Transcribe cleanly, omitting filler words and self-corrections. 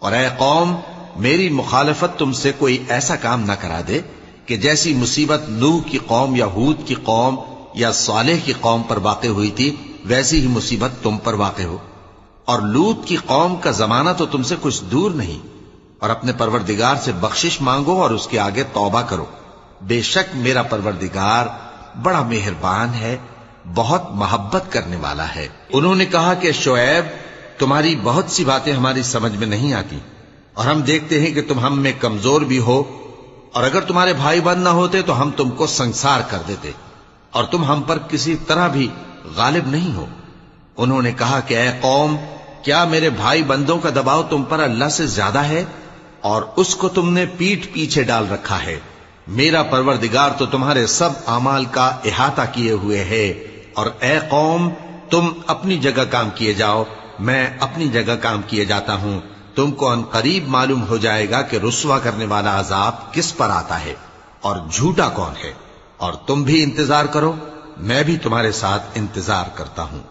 اور اے قوم میری مخالفت تم سے کوئی ایسا کام نہ کرا دے کہ جیسی مصیبت نوح کی قوم یا ہود کی قوم یا صالح کی قوم پر واقع ہوئی تھی ویسی ہی مصیبت تم پر واقع ہو۔ اور لوط کی قوم کا زمانہ تو تم سے کچھ دور نہیں، اور اپنے پروردگار سے بخشش مانگو اور اس کے آگے توبہ کرو، بے شک میرا پروردگار بڑا مہربان ہے، بہت محبت کرنے والا ہے۔ انہوں نے کہا کہ شعیب تمہاری بہت سی باتیں ہماری سمجھ میں نہیں آتی، اور ہم دیکھتے ہیں کہ تم ہم میں کمزور بھی ہو، اور اگر تمہارے بھائی بند نہ ہوتے تو ہم تم کو سنسار کر دیتے، اور تم ہم پر کسی طرح بھی غالب نہیں ہو۔ انہوں نے کہا کہ اے قوم کیا میرے بھائی بندوں کا دباؤ تم پر اللہ سے زیادہ ہے، اور اس کو تم نے پیٹھ پیچھے ڈال رکھا ہے؟ میرا پروردگار تو تمہارے سب اعمال کا احاطہ کیے ہوئے ہے۔ اور اے قوم تم اپنی جگہ کام کیے جاؤ، میں اپنی جگہ کام کیے جاتا ہوں، تم کو ان قریب معلوم ہو جائے گا کہ رسوا کرنے والا عذاب کس پر آتا ہے اور جھوٹا کون ہے۔ اور تم بھی انتظار کرو، میں بھی تمہارے ساتھ انتظار کرتا ہوں۔